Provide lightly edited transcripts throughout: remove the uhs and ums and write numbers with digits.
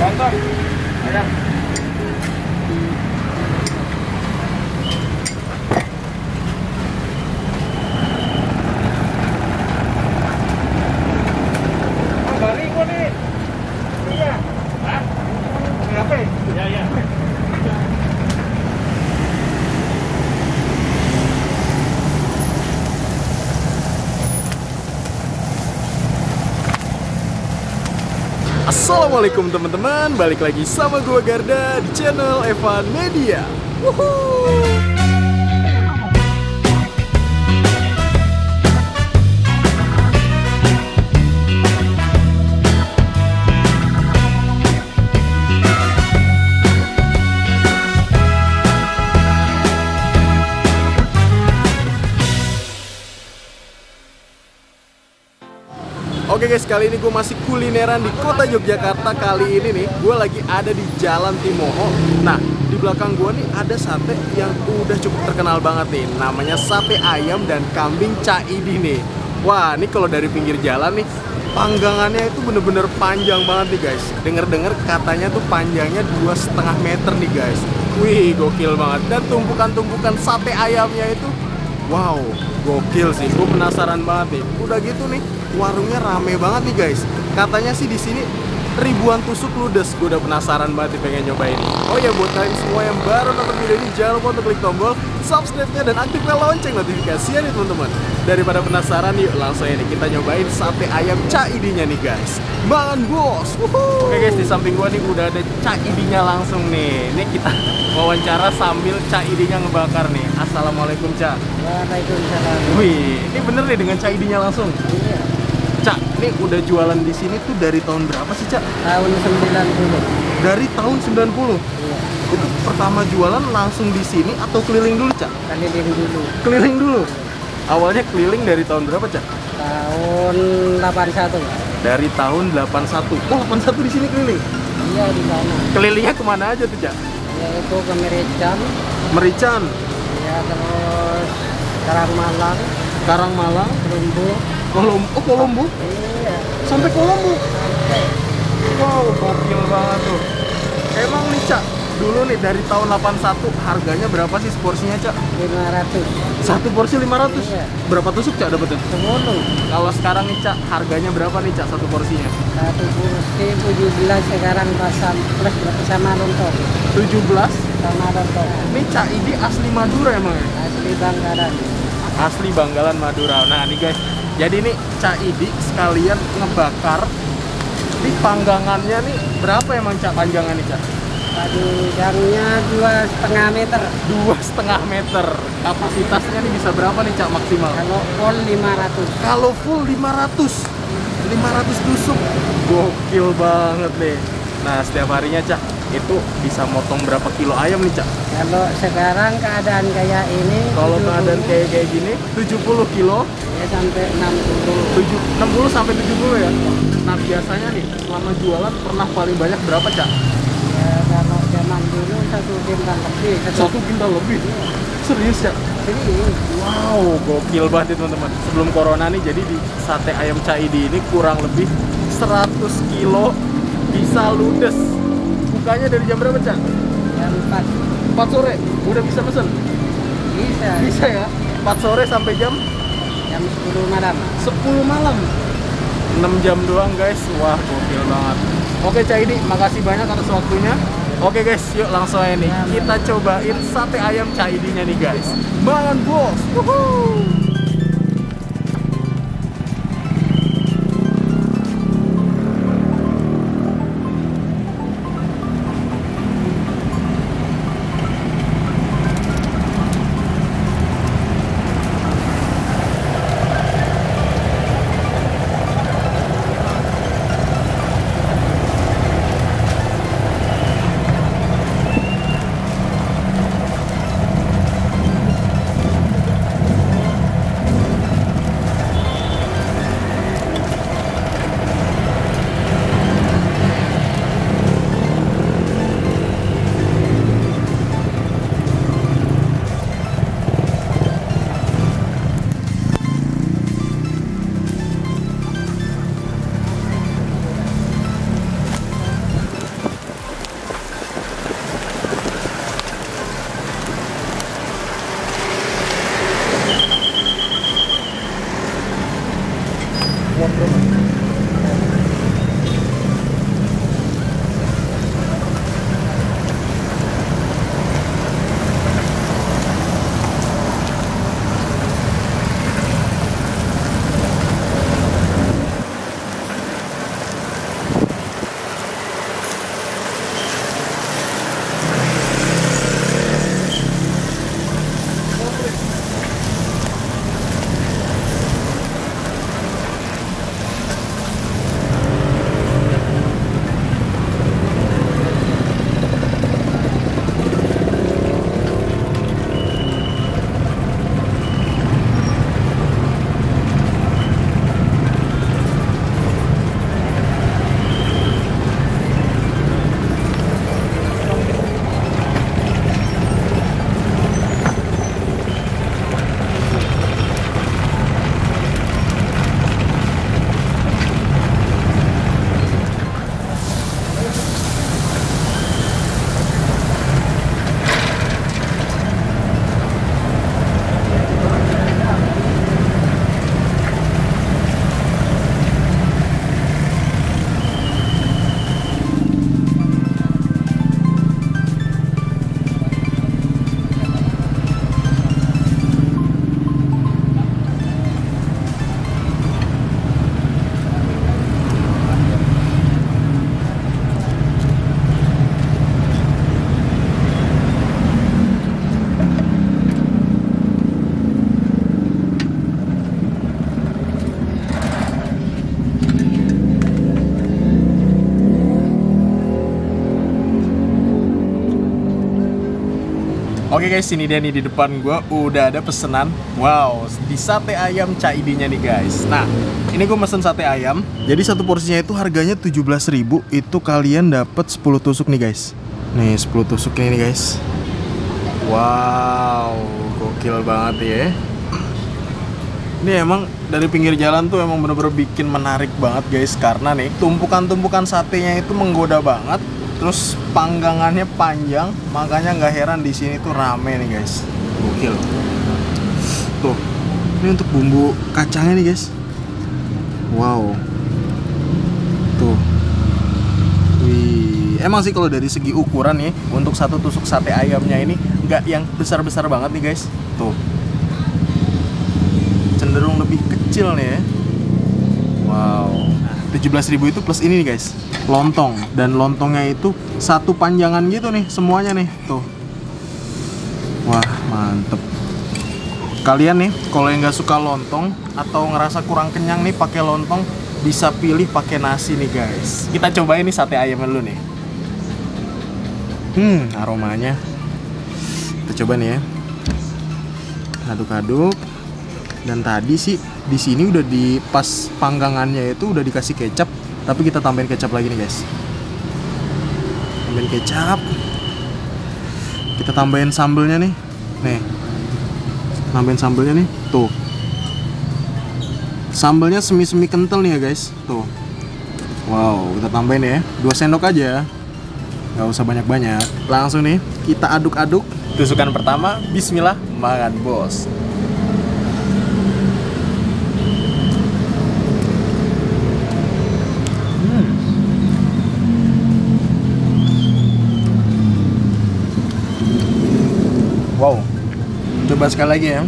Tonton. Ayo. Bariku nih. Iya. Hah? Kenapa? Iya, iya. Assalamualaikum teman-teman, balik lagi sama gua Garda di channel Evan Media. Wuhuu. Oke guys, kali ini gue masih kulineran di kota Yogyakarta. Kali ini nih, gue lagi ada di Jalan Timoho. Nah, di belakang gue nih ada sate yang udah cukup terkenal banget nih. Namanya sate ayam dan kambing Cak Idi nih. Wah, ini kalau dari pinggir jalan nih, panggangannya itu bener-bener panjang banget nih guys. Dengar-dengar katanya tuh panjangnya 2,5 meter nih guys. Wih, gokil banget. Dan tumpukan-tumpukan sate ayamnya itu, wow, gokil sih. Gue penasaran banget nih. Udah gitu nih, warungnya rame banget nih guys. Katanya sih di sini ribuan tusuk ludes. Gue udah penasaran banget nih, pengen nyobain. Oh ya, buat kalian semua yang baru nonton video ini, jangan lupa untuk klik tombol subscribe-nya dan aktifkan lonceng notifikasinya nih teman-teman. Daripada penasaran, yuk langsung aja nih kita nyobain sate ayam Cak Idinya nih guys. Bangan bos. Oke guys, di samping gua nih udah ada Cak Idinya langsung nih. Ini kita wawancara sambil Cak Idinya ngebakar nih. Assalamualaikum Cak. Waalaikumsalam. Wih, ini bener nih dengan Cak Idinya langsung. Iya. Cak, ini udah jualan di sini tuh dari tahun berapa sih Cak? Tahun 90. Dari tahun 90. Iya. Itu pertama jualan langsung di sini atau keliling dulu Cak? Keliling dulu. Keliling dulu. Awalnya keliling dari tahun berapa Cak? Tahun 81. Dari tahun 81. Oh, 81 di sini keliling. Iya, di sana. Kelilingnya kemana aja tuh Cak? Yaitu ke Merican. Merican, Ya, terus Karangmalang, Karangmalang, Kolombo. Kolombo. Oh, Kolombo. Iya. Sampai Kolombo. Sampai Wow, gokil banget tuh. Emang nih Cak, dulu nih dari tahun 81 harganya berapa sih seporsinya Cak? 500. Satu porsi 500. Iya. Berapa tusuk Cak dapetnya? 10. Kalau sekarang nih Cak, harganya berapa nih Cak satu porsinya? Satu kursi 17 sekarang pasang plus sama lontong. 17. Sama lontong. Ini Cak Idi asli Madura emang ya? Asli Bangkalan. Asli Banggalan Madura. Nah nih guys, jadi nih Cak Idi sekalian ngebakar. Di panggangannya nih berapa emang Cak panjangnya nih Cak? Panjangnya 2,5 meter. 2,5 meter. Kapasitasnya nih bisa berapa nih Cak maksimal? Kalau full 500. Kalau full 500. 500 tusuk. Gokil banget nih. Nah setiap harinya Cak, itu bisa motong berapa kilo ayam nih Cak? Kalau sekarang keadaan kayak ini, Kalau 70, keadaan kayak gini 70 kilo, ya sampai 60. 60 sampai 70 ya. Nah biasanya nih selama jualan pernah paling banyak berapa Cak? Ya kalau zaman dulu 1 kintal lebih. 1 kintal lebih. Serius Cak? Serius. Wow, gokil banget ya, teman-teman. Sebelum corona nih, jadi di sate ayam Cak Idi ini kurang lebih 100 kilo bisa ludes. Bukanya dari jam berapa Cak? Jam 4 4 sore. Udah bisa pesen? bisa. Bisa ya. 4 sore sampai jam Jam 10 malam. 10 malam. 6 jam doang guys. Wah, gokil banget. Oke Cak Idi, makasih banyak atas waktunya. Oke guys, yuk langsung aja nih kita cobain sate ayam Cak Idinya nih guys. Bangan bos. Wuhuu. muat berapa? Oke guys, ini dia nih di depan gue udah ada pesanan. Wow, di sate ayam Caidinya nih guys. Nah, ini gue mesen sate ayam. Jadi satu porsinya itu harganya 17.000. Itu kalian dapat 10 tusuk nih guys. Nih 10 tusuk ini nih guys. Wow, gokil banget ya. Ini emang dari pinggir jalan tuh emang bener-bener bikin menarik banget guys. Karena nih tumpukan-tumpukan satenya itu menggoda banget. Terus panggangannya panjang, makanya nggak heran di sini tuh rame nih guys. Gokil. Tuh, ini untuk bumbu kacangnya nih guys. Wow. Tuh. Wih, emang sih kalau dari segi ukuran nih, untuk satu tusuk sate ayamnya ini nggak yang besar-besar banget nih guys. Tuh. Cenderung lebih kecil nih ya. Wow. 17.000 itu plus ini nih guys, lontong. Dan lontongnya itu satu panjangan gitu nih semuanya nih. Tuh. Wah, mantep. Kalian nih kalau yang nggak suka lontong atau ngerasa kurang kenyang nih pakai lontong, bisa pilih pakai nasi nih guys. Kita cobain nih sate ayam dulu nih. Aromanya. Kita coba nih ya. Aduk-aduk. Dan tadi sih di sini udah di pas panggangannya itu udah dikasih kecap, tapi kita tambahin kecap lagi nih guys. Tambahin kecap. Kita tambahin sambelnya nih. Nih. Tambahin sambelnya nih. Tuh. Sambelnya semi-semi kental nih ya guys. Tuh. Wow, kita tambahin ya. 2 sendok aja. Gak usah banyak-banyak. Langsung nih kita aduk-aduk. Tusukan pertama, bismillah, makan bos. Wow, coba sekali lagi ya.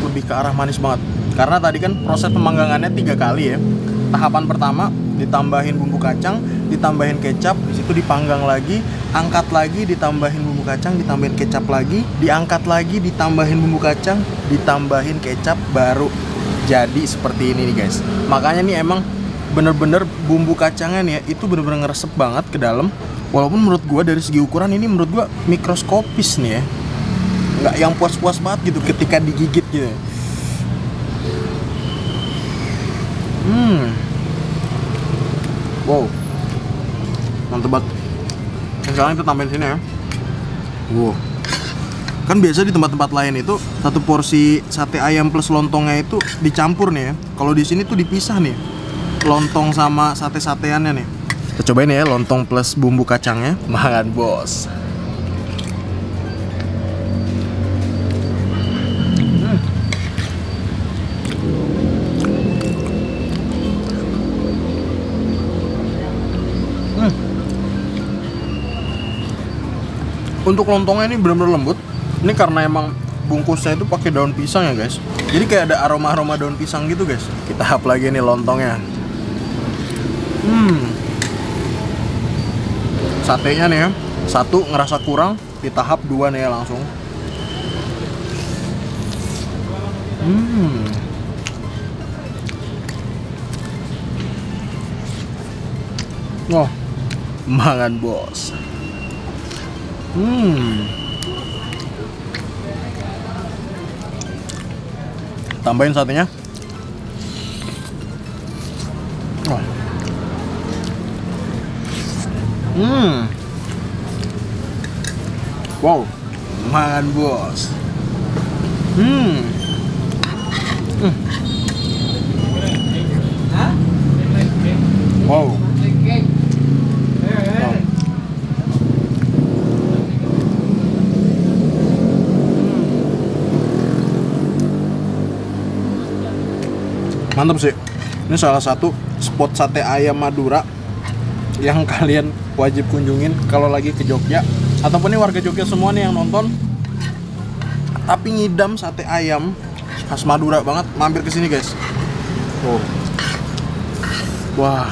Lebih ke arah manis banget. Karena tadi kan proses pemanggangannya 3 kali ya. Tahapan pertama ditambahin bumbu kacang, ditambahin kecap, di situ dipanggang lagi, angkat lagi, ditambahin bumbu kacang, ditambahin kecap lagi, diangkat lagi, ditambahin bumbu kacang, ditambahin kecap, baru jadi seperti ini nih guys. Makanya nih emang bener-bener bumbu kacangnya nih ya, itu bener-bener ngeresep banget ke dalam. Walaupun menurut gua dari segi ukuran ini menurut gua mikroskopis nih ya, nggak yang puas-puas banget gitu ketika digigit gitu. Wow, mantep banget. Sekarang kita tambahin sini ya. Wow. Kan biasa di tempat-tempat lain itu satu porsi sate ayam plus lontongnya itu dicampur nih ya. Kalau di sini tuh dipisah nih, lontong sama sate-sateannya nih. Kita cobain ya lontong plus bumbu kacangnya. Makan bos. Untuk lontongnya ini benar-benar lembut. Ini karena emang bungkusnya itu pakai daun pisang ya guys. Jadi kayak ada aroma-aroma daun pisang gitu guys. Kita hap lagi nih lontongnya. Satenya nih ya. Satu ngerasa kurang, kita hap dua nih ya langsung. Oh, makan bos. Tambahin satenya. Oh. Wow, makan bos. Wow. Mantap sih. Ini salah satu spot sate ayam Madura yang kalian wajib kunjungin kalau lagi ke Jogja. Ataupun nih warga Jogja semua nih yang nonton tapi ngidam sate ayam khas Madura banget, mampir ke sini guys. Oh. Wah.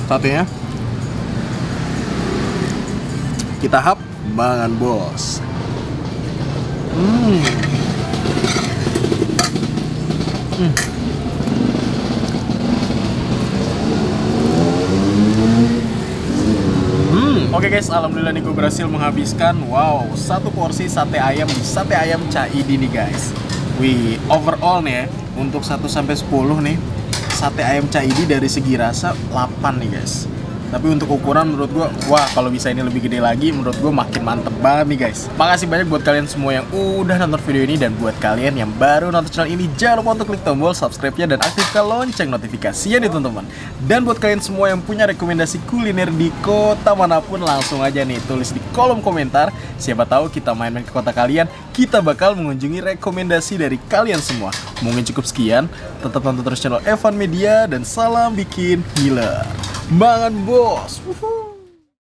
Satenya kita hap, makan bos. Oke guys, alhamdulillah nih gue berhasil menghabiskan satu porsi sate ayam di Sate Ayam Ca Idi nih guys. Wih, overall nih ya, untuk 1 sampai 10 nih Sate Ayam Ca Idi dari segi rasa 8 nih guys. Tapi untuk ukuran menurut gue, wah kalau bisa ini lebih gede lagi, menurut gue makin mantep banget nih guys. Makasih banyak buat kalian semua yang udah nonton video ini. Dan buat kalian yang baru nonton channel ini, jangan lupa untuk klik tombol subscribe-nya dan aktifkan lonceng notifikasinya nih teman-teman. Dan buat kalian semua yang punya rekomendasi kuliner di kota manapun, langsung aja nih tulis di kolom komentar. Siapa tahu kita main-main ke kota kalian, kita bakal mengunjungi rekomendasi dari kalian semua. Mungkin cukup sekian, tetap nonton terus channel Evan Media dan salam bikin gila. Makan bos.